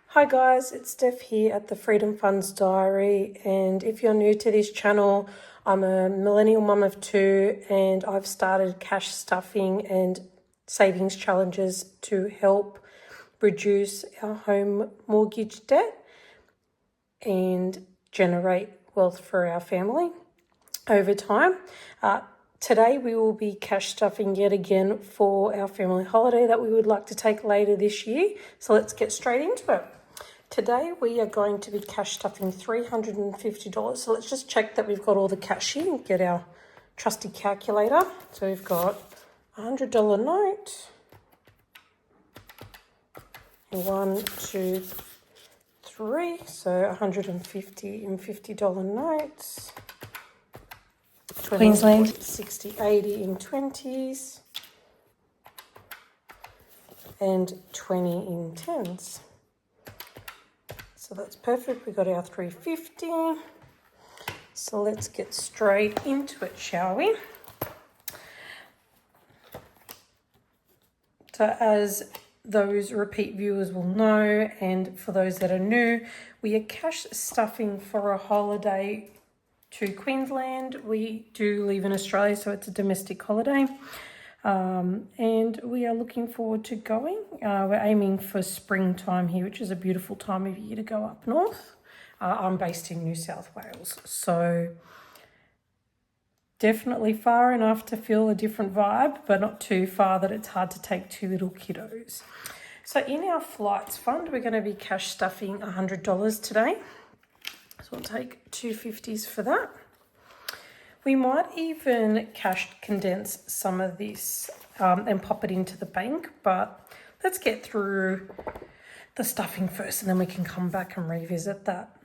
Hi guys, it's Steph here at the Freedom Funds Diary, and if you're new to this channel, I'm a millennial mum of two and I've started cash stuffing and savings challenges to help reduce our home mortgage debt and generate wealth for our family over time. Today we will be cash stuffing yet again for our family holiday that we would like to take later this year. So let's get straight into it. Today we are going to be cash stuffing $350. So let's just check that we've got all the cash in and get our trusty calculator. So we've got a $100 note. 1, 2, 3. So $150 and $50 notes. Queensland. 60, 80 in 20s. And 20 in 10s. So that's perfect. We got our 350. So let's get straight into it, shall we? So as those repeat viewers will know, and for those that are new, we are cash stuffing for a holiday to Queensland. We do live in Australia, so it's a domestic holiday. And we are looking forward to going. We're aiming for springtime here, which is a beautiful time of year to go up north. I'm based in New South Wales, so definitely far enough to feel a different vibe, but not too far that it's hard to take two little kiddos. So in our flights fund, we're going to be cash stuffing $100 today. So we'll take $250s for that. We might even cash condense some of this and pop it into the bank, but let's get through the stuffing first and then we can come back and revisit that.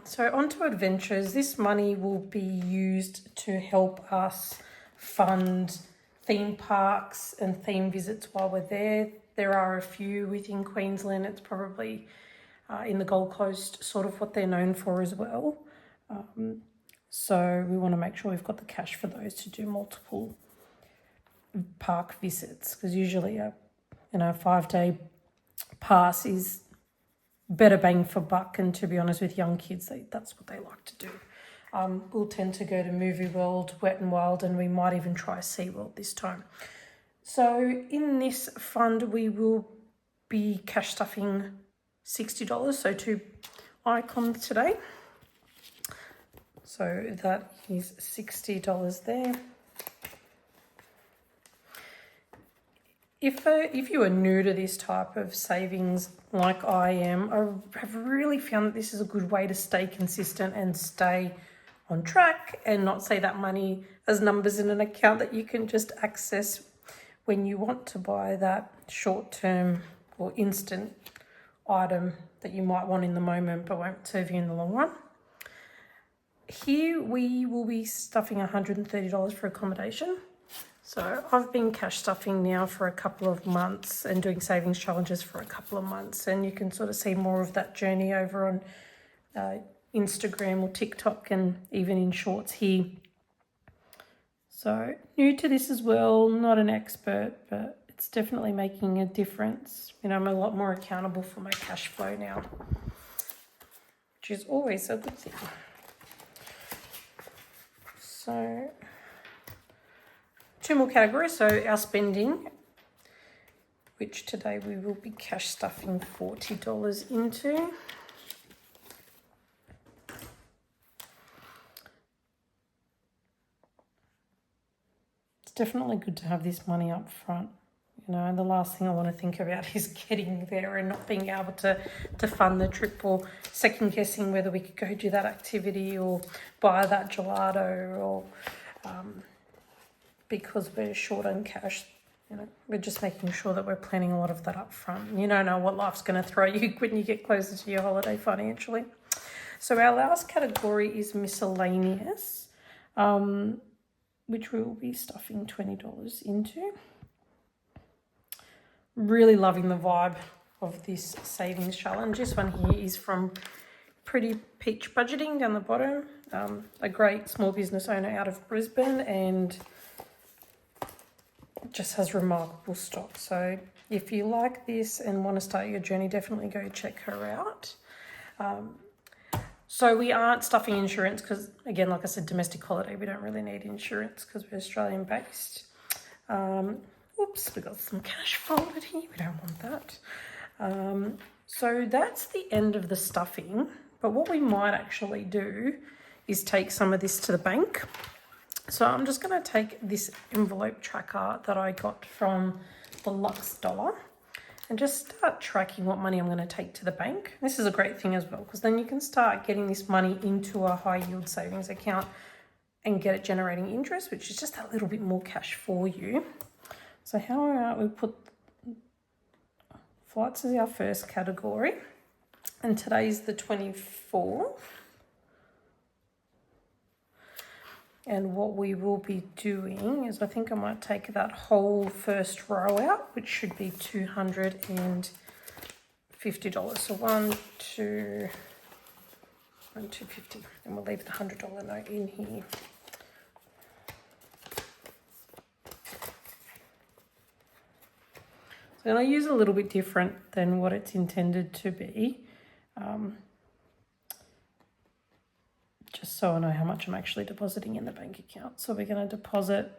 So onto adventures. This money will be used to help us fund theme parks and theme visits while we're there. There are a few within Queensland. It's probably in the Gold Coast, sort of what they're known for as well. So we want to make sure we've got the cash for those to do multiple park visits, because usually a 5-day pass is better bang for buck, and to be honest with young kids, that's what they like to do. We'll tend to go to Movie World, Wet and Wild, and we might even try SeaWorld this time. So in this fund we will be cash stuffing $60, so 2 icons today. So that is $60 there. If you are new to this type of savings like I am, I have really found that this is a good way to stay consistent and stay on track and not see that money as numbers in an account that you can just access when you want to buy that short-term or instant item that you might want in the moment but won't serve you in the long run. Here we will be stuffing $130 for accommodation. So I've been cash stuffing now for a couple of months and doing savings challenges for a couple of months, and you can sort of see more of that journey over on Instagram or TikTok and even in shorts here. So new to this as well, not an expert, but it's definitely making a difference. I'm a lot more accountable for my cash flow now, which is always a good thing. So 2 more categories. So our spending, which today we will be cash stuffing $40 into. It's definitely good to have this money up front. And the last thing I want to think about is getting there and not being able to fund the trip, or second guessing whether we could go do that activity or buy that gelato, or because we're short on cash. We're just making sure that we're planning a lot of that up front. You don't know what life's going to throw you when you get closer to your holiday financially. So our last category is miscellaneous, which we will be stuffing $20 into. Really loving the vibe of this savings challenge. This one here is from Pretty Peach Budgeting down the bottom, a great small business owner out of Brisbane, and It just has remarkable stock. So if you like this and want to start your journey, definitely go check her out. So we aren't stuffing insurance because, again, like I said, domestic holiday, we don't really need insurance because we're Australian based. Oops, we got some cash folded here. We don't want that. So that's the end of the stuffing. But what we might actually do is take some of this to the bank. So I'm just going to take this envelope tracker that I got from the Lux Dollar and just start tracking what money I'm going to take to the bank. This is a great thing as well, because then you can start getting this money into a high yield savings account and get it generating interest, which is just a little bit more cash for you. So how about we put flights as our first category, and today's the 24th. And what we will be doing is, I think I might take that whole first row out, which should be $250. So $250, and we'll leave the $100 note in here. So I'm going to use a little bit different than what it's intended to be. Just so I know how much I'm actually depositing in the bank account. So we're going to deposit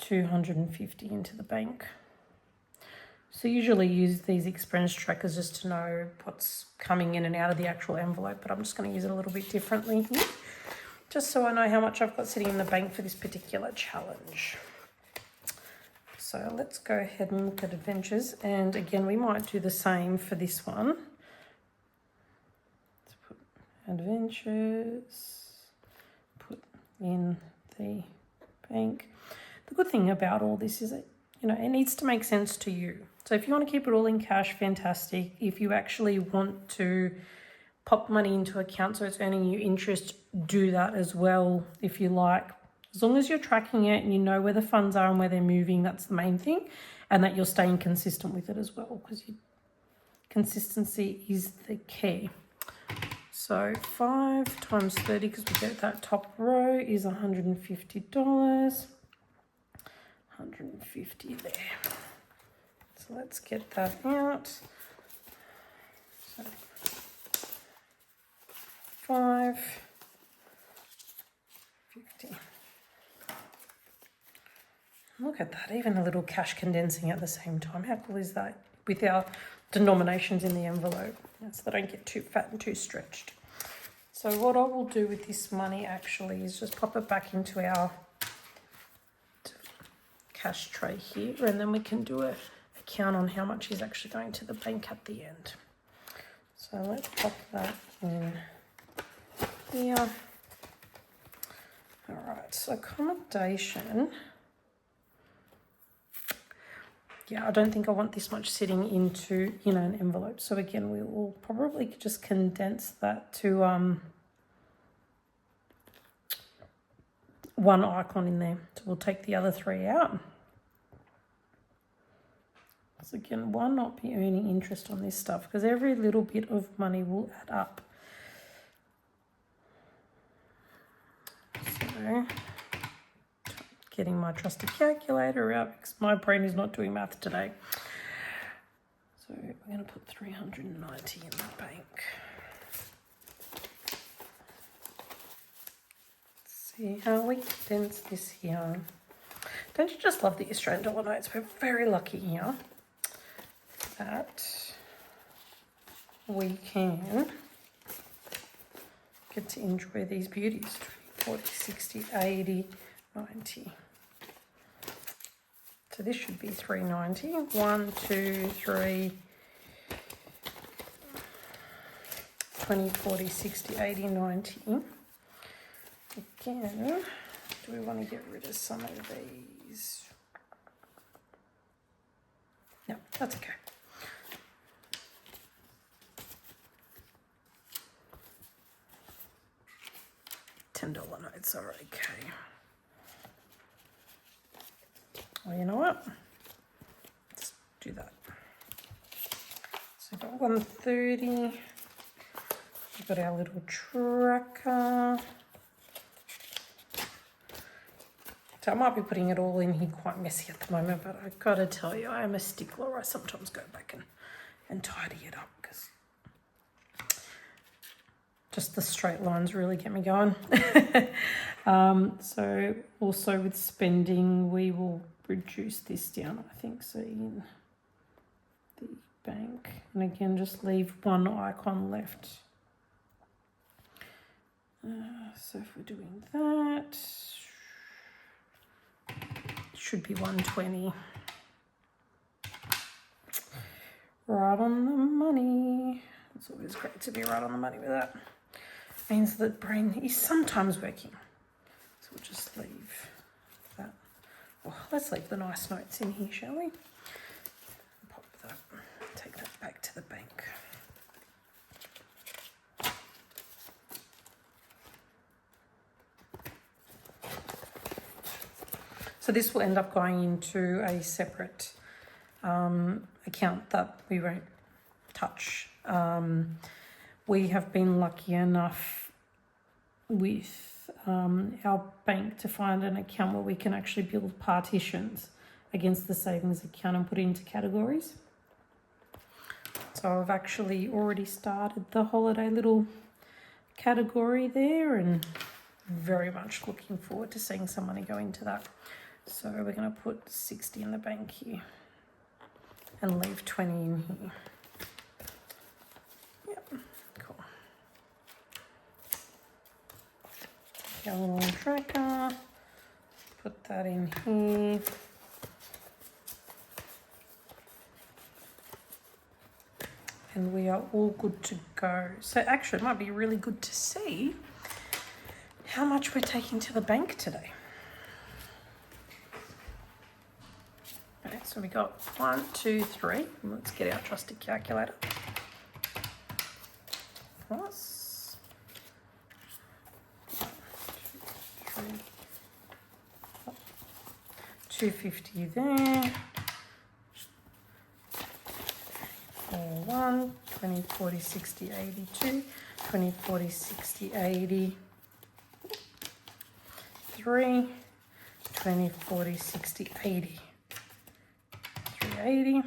$250 into the bank. So usually use these expense trackers just to know what's coming in and out of the actual envelope, but I'm just going to use it a little bit differently here, just so I know how much I've got sitting in the bank for this particular challenge. So let's go ahead and look at adventures, and again we might do the same for this one. Adventures, put in the bank. The good thing about all this is that, you know, it needs to make sense to you. So if you want to keep it all in cash, fantastic. If you actually want to pop money into account so it's earning you interest, do that as well if you like. As long as you're tracking it and you know where the funds are and where they're moving, that's the main thing, and that you're staying consistent with it as well, because consistency is the key. So 5 times 30, because we get that top row, is $150. 150 there. So let's get that out. So 550. Look at that, even a little cash condensing at the same time. How cool is that? With our denominations in the envelope, so they don't get too fat and too stretched. So what I will do with this money actually is just pop it back into our cash tray here, and then we can do a count on how much is actually going to the bank at the end. So let's pop that in here. All right, so accommodation. Yeah, I don't think I want this much sitting into, you know, an envelope. So again, we will probably just condense that to one icon in there. So we'll take the other 3 out. So again, why not be earning interest on this stuff? Because every little bit of money will add up. So getting my trusty calculator out because my brain is not doing math today. So we're going to put 390 in the bank. Let's see how we condense this here. Don't you just love the Australian dollar notes? We're very lucky here that we can get to enjoy these beauties. 40, 60, 80, 90. So this should be 390. 1, 2, 3, 20, 40, 60, 80, 90. Again, do we want to get rid of some of these? No, that's okay. $10 notes are okay. Well, you know what? Let's do that. So we've got 130. We've got our little tracker. So I might be putting it all in here quite messy at the moment, but I've got to tell you, I am a stickler. I sometimes go back and tidy it up because just the straight lines really get me going. So also with spending, we will reduce this down, I think. So in the bank, and again, just leave one icon left. So if we're doing that, it should be 120. Right on the money. It's always great to be right on the money with that. Means that brain is sometimes working. So we'll just leave that. Oh, let's leave the nice notes in here, shall we? Pop that, take that back to the bank. So this will end up going into a separate account that we won't touch. We have been lucky enough with our bank to find an account where we can actually build partitions against the savings account and put it into categories. So I've actually already started the holiday little category there, and very much looking forward to seeing some money go into that. So we're going to put 60 in the bank here and leave 20 in here. Yep, cool. Our little tracker, put that in here. And we are all good to go. So actually it might be really good to see how much we're taking to the bank today. Okay, so we got 1, 2, 3. Let's get our trusty calculator. Plus 250 there. 1, 20, 40, 60, 82, 20, 40, 60, 80, 3, 20, 40, 60, 80, 380,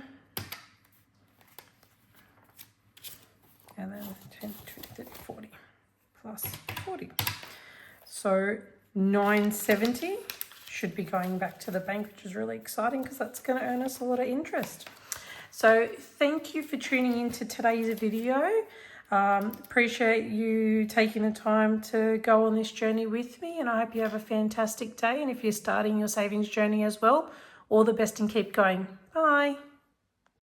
and then 10, 20, 30, 40, plus 40. So 970 should be going back to the bank, which is really exciting because that's going to earn us a lot of interest. So thank you for tuning into today's video. Appreciate you taking the time to go on this journey with me, and I hope you have a fantastic day. And if you're starting your savings journey as well, all the best and keep going. Bye.